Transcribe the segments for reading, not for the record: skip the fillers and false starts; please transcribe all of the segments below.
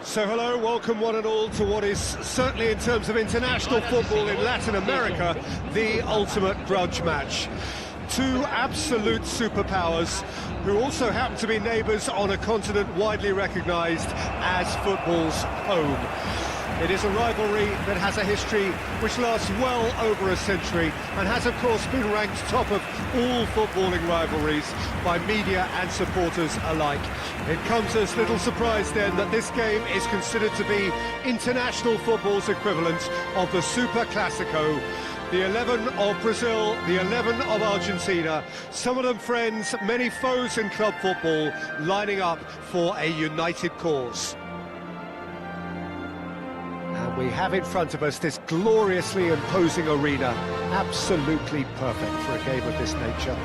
So hello, welcome one and all to what is certainly in terms of international football in Latin America, the ultimate grudge match. Two absolute superpowers who also happen to be neighbours on a continent widely recognised as football's home. It is a rivalry that has a history which lasts well over a century and has of course been ranked top of all footballing rivalries by media and supporters alike. It comes as little surprise then that this game is considered to be international football's equivalent of the Super Classico. The 11 of Brazil, the 11 of Argentina, some of them friends, many foes in club football, lining up for a united cause. And we have in front of us this gloriously imposing arena, absolutely perfect for a game of this nature.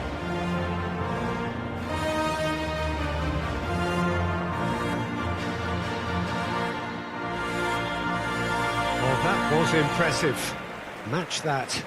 Well, that was impressive. Match that.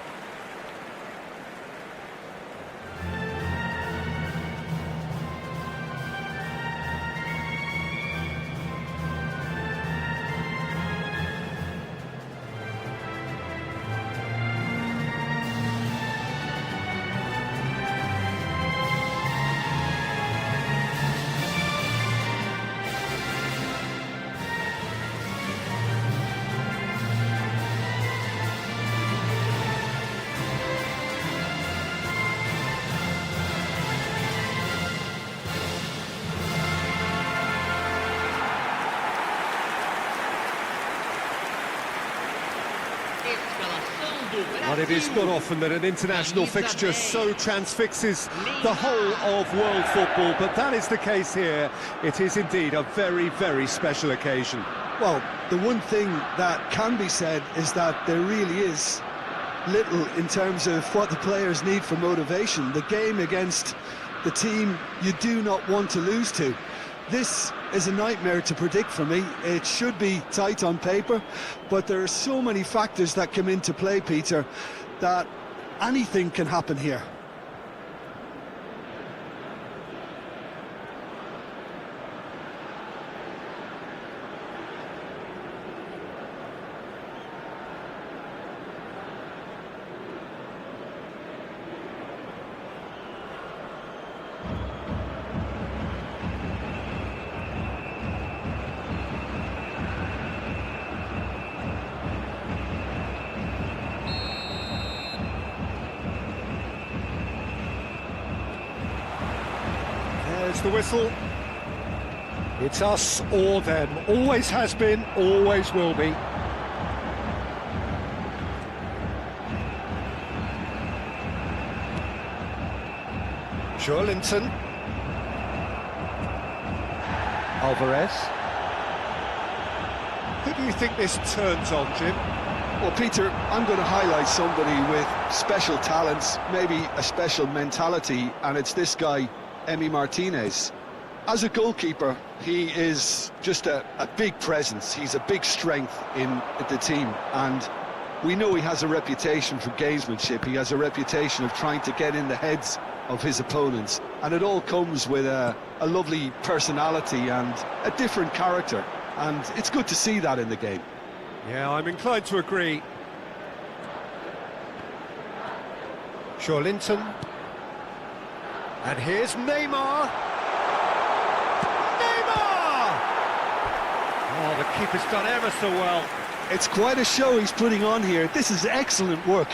But it is not often that an international fixture so transfixes the whole of world football, but that is the case here. It is indeed a very, very special occasion. Well, the one thing that can be said is that there really is little in terms of what the players need for motivation. The game against the team you do not want to lose to. This is a nightmare to predict for me. It should be tight on paper, but there are so many factors that come into play, Peter, that anything can happen here. There's the whistle. It's us or them. Always has been, always will be. Joelinton. Alvarez. Who do you think this turns on, Jim? Well, Peter, I'm going to highlight somebody with special talents, maybe a special mentality, and it's this guy, Emi Martinez. As a goalkeeper, he is just a big presence. He's a big strength in the team, and we know he has a reputation for gamesmanship. He has a reputation of trying to get in the heads of his opponents, and it all comes with a lovely personality and a different character, and it's good to see that in the game. Yeah, I'm inclined to agree. Joelinton. And here's Neymar. Neymar! Oh, the keeper's done ever so well. It's quite a show he's putting on here. This is excellent work.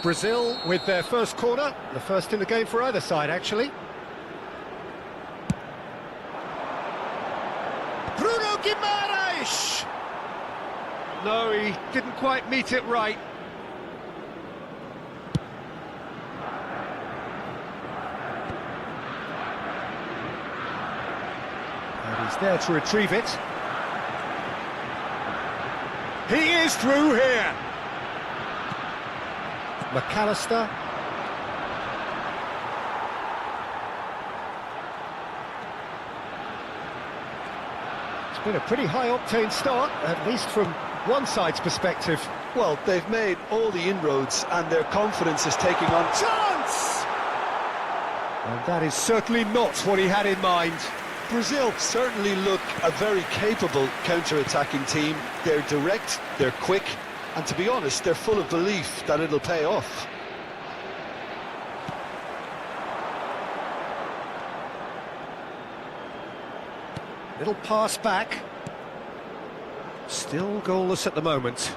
Brazil with their first corner, the first in the game for either side, actually. Bruno Guimaraes! No, he didn't quite meet it right. And he's there to retrieve it. He is through here! McAllister. Been a pretty high-octane start, at least from one side's perspective. Well, they've made all the inroads and their confidence is taking on... Chance! And that is certainly not what he had in mind. Brazil certainly look a very capable counter-attacking team. They're direct, they're quick, and to be honest, they're full of belief that it'll pay off. Little pass back. Still goalless at the moment.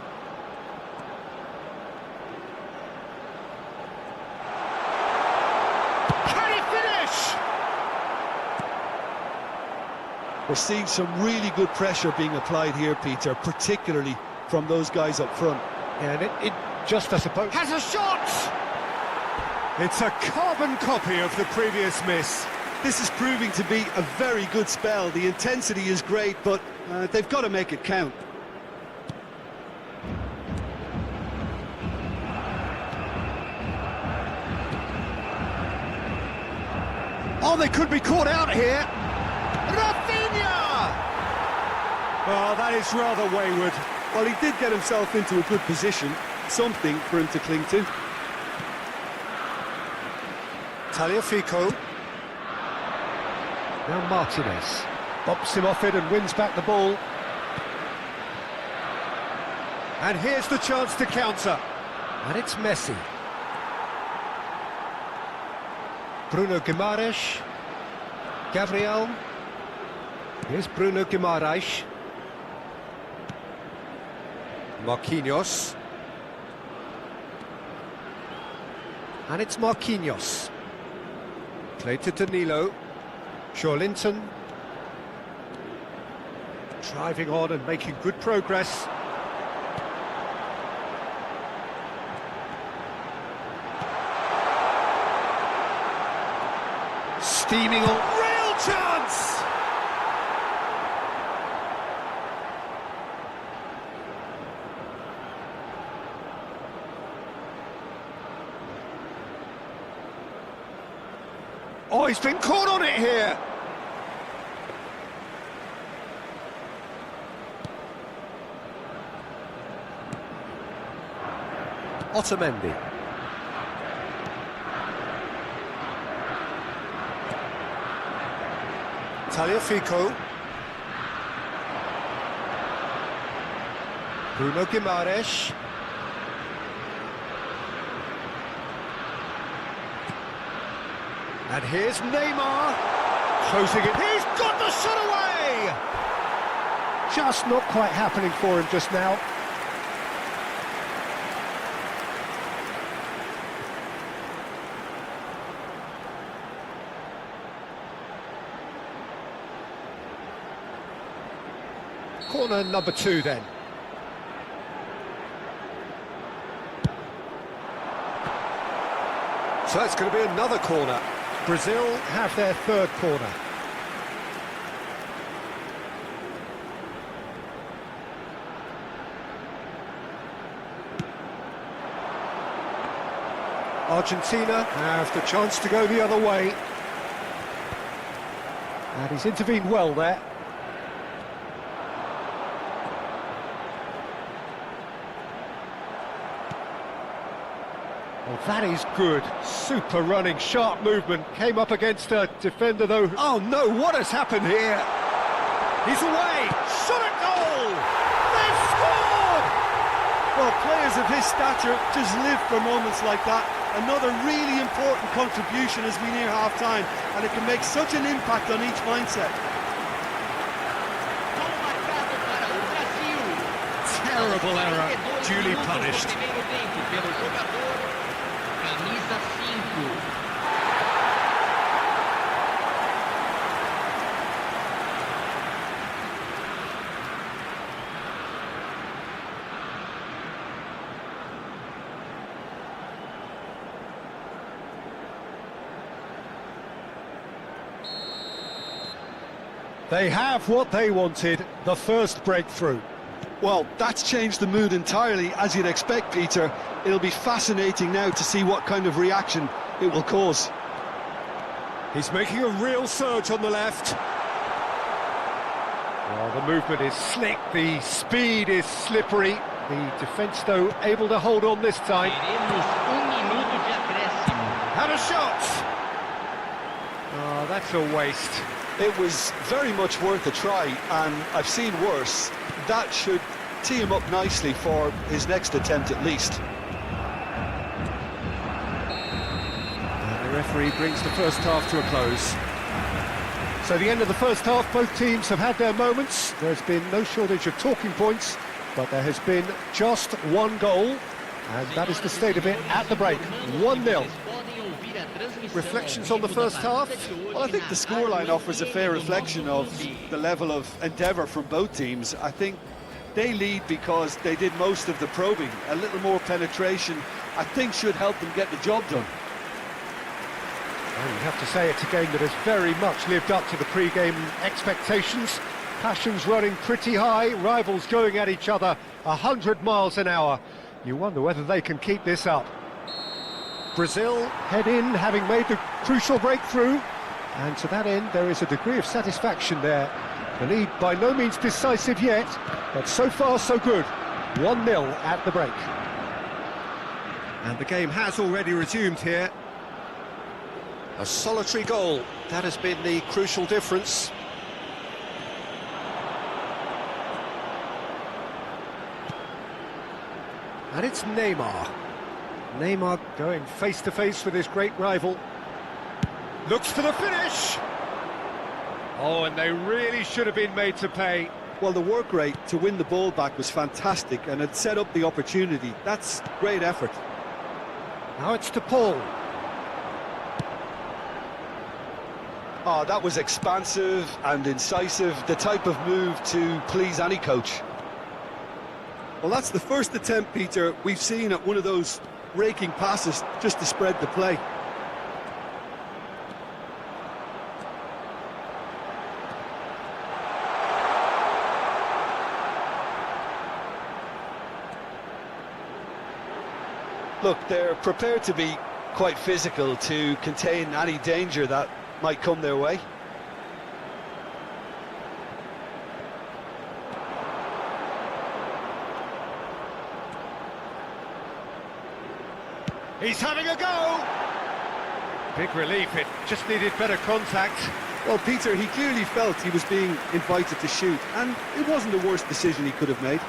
Can he finish? We're seeing some really good pressure being applied here, Peter, particularly from those guys up front. Yeah, and it just, I suppose... Has a shot! It's a carbon copy of the previous miss. This is proving to be a very good spell. The intensity is great, but they've got to make it count. Oh, they could be caught out here. Rafinha! Oh, that is rather wayward. Well, he did get himself into a good position. Something for him to cling to. Tagliafico. Now Martinez bops him off it and wins back the ball. And here's the chance to counter. And it's Messi. Bruno Guimaraes. Gabriel. Here's Bruno Guimaraes. Marquinhos. And it's Marquinhos. Played to Danilo. Linton driving on and making good progress. Steaming on, real chance! Oh, he's been caught on it here! Otamendi. Tagliafico. Bruno Guimaraes. And here's Neymar. Closing it. He's got the shot away! Just not quite happening for him just now. Corner number 2 then. So it's going to be another corner. Brazil have their third corner. Argentina have the chance to go the other way. And he's intervened well there. Well, that is good. Super running, sharp movement. Came up against a defender, though. Oh, no, what has happened here? He's away. Shot at goal. They've scored! Well, players of his stature just live for moments like that. Another really important contribution as we near half-time, and it can make such an impact on each mindset. Terrible error. Duly punished. They have what they wanted, the first breakthrough. Well, that's changed the mood entirely, as you'd expect, Peter. It'll be fascinating now to see what kind of reaction it will cause. He's making a real surge on the left. Well, the movement is slick, the speed is slippery. The defence, though, able to hold on this time. Had a shot! Oh, that's a waste. It was very much worth a try, and I've seen worse. That should tee him up nicely for his next attempt at least. And the referee brings the first half to a close. So the end of the first half, both teams have had their moments. There's been no shortage of talking points, but there has been just one goal, and that is the state of it at the break. 1-0. Reflections on the first half? Well, I think the scoreline offers a fair reflection of the level of endeavour from both teams. I think they lead because they did most of the probing. A little more penetration, I think, should help them get the job done. Well, you have to say it's a game that has very much lived up to the pre-game expectations. Passions running pretty high, rivals going at each other 100 miles an hour. You wonder whether they can keep this up. Brazil head in, having made the crucial breakthrough, and to that end there is a degree of satisfaction there. The lead by no means decisive yet, but so far so good. 1-0 at the break. And the game has already resumed here. A solitary goal, that has been the crucial difference. And it's Neymar. Neymar going face-to-face with his great rival. Looks for the finish! Oh, and they really should have been made to pay. Well, the work rate to win the ball back was fantastic, and it set up the opportunity. That's great effort. Now it's to Paul. Oh, that was expansive and incisive, the type of move to please any coach. Well, that's the first attempt, Peter, we've seen at one of those raking passes just to spread the play. Look, they're prepared to be quite physical to contain any danger that might come their way. He's having a go! Big relief, it just needed better contact. Well, Peter, he clearly felt he was being invited to shoot, and it wasn't the worst decision he could have made.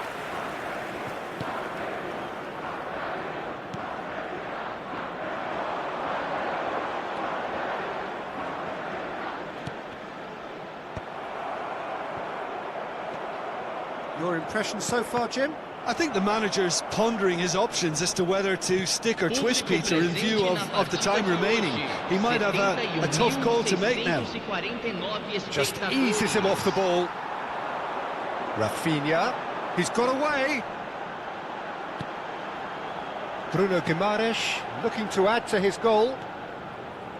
Your impression so far, Jim? I think the manager's pondering his options as to whether to stick or twist Peter in view of the time remaining. He might have a tough call to make now. Just eases him off the ball. Rafinha, he's got away. Bruno Guimaraes looking to add to his goal.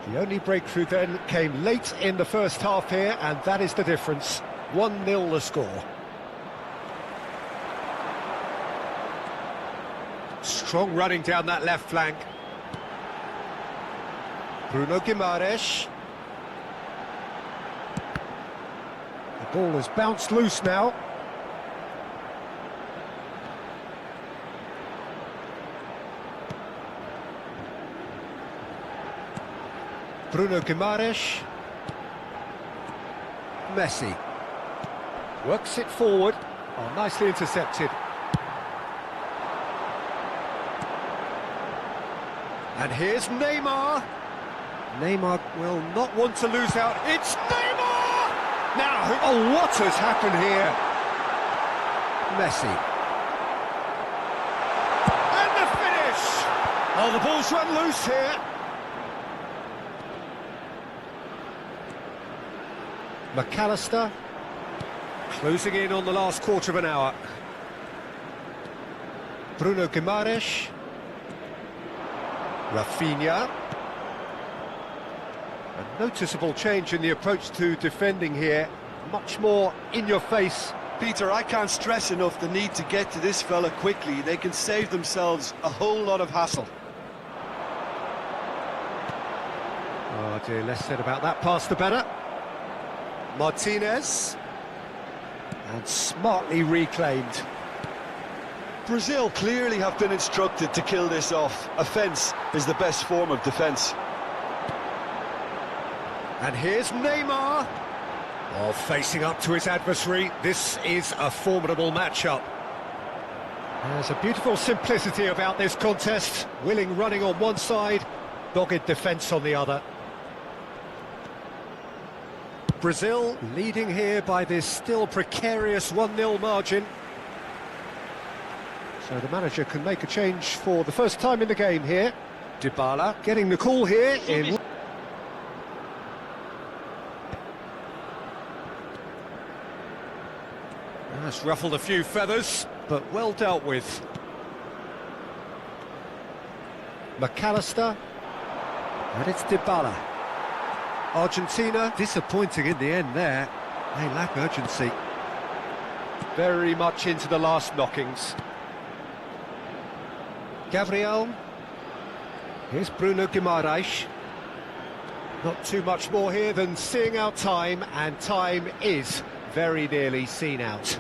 The only breakthrough then came late in the first half here, and that is the difference. 1-0 the score. Strong running down that left flank. Bruno Guimaraes. The ball has bounced loose now. Bruno Guimaraes. Messi. Works it forward. Oh, nicely intercepted. And here's Neymar. Neymar will not want to lose out. It's Neymar! Now, oh, what has happened here? Messi. And the finish! Oh, the ball's run loose here. McAllister. Closing in on the last quarter of an hour. Bruno Guimaraes. Rafinha. A noticeable change in the approach to defending here. Much more in your face. Peter, I can't stress enough the need to get to this fella quickly. They can save themselves a whole lot of hassle. Oh dear, less said about that pass the better. Martinez. And smartly reclaimed. Brazil clearly have been instructed to kill this off. Offence is the best form of defence. And here's Neymar. Oh, facing up to his adversary, this is a formidable matchup. There's a beautiful simplicity about this contest. Willing running on one side, dogged defence on the other. Brazil leading here by this still precarious 1-0 margin. So the manager can make a change for the first time in the game here. Dybala getting the call here in... That's ruffled a few feathers, but well dealt with. McAllister, and it's Dybala. Argentina disappointing in the end there. They lack urgency. Very much into the last knockings. Gabriel. Here's Bruno Guimaraes. Not too much more here than seeing out time, and time is very nearly seen out.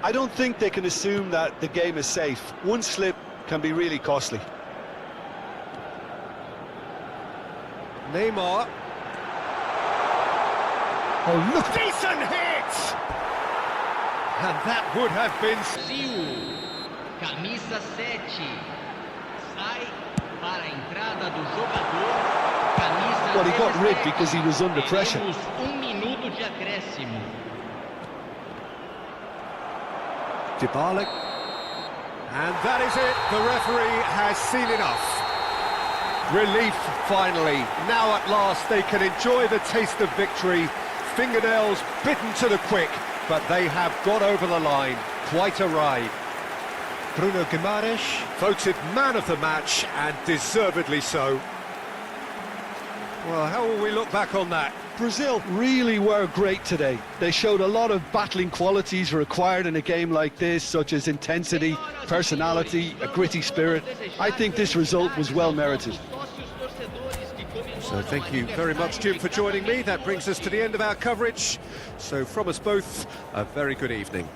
I don't think they can assume that the game is safe. One slip can be really costly. Neymar. Oh, look! Decent hit! And that would have been... Camisa 7. Sai para a entrada do jogador. Camisa Well, he got rid because he was under pressure. Minuto de acréscimo. Dybala. And that is it. The referee has seen enough. Relief, finally. Now at last they can enjoy the taste of victory. Fingernails bitten to the quick, but they have got over the line. Quite a ride. Bruno Guimaraes voted man of the match, and deservedly so. Well, how will we look back on that? Brazil really were great today. They showed a lot of battling qualities required in a game like this, such as intensity, personality, a gritty spirit. I think this result was well merited. So thank you very much, Jim, for joining me. That brings us to the end of our coverage. So from us both, a very good evening.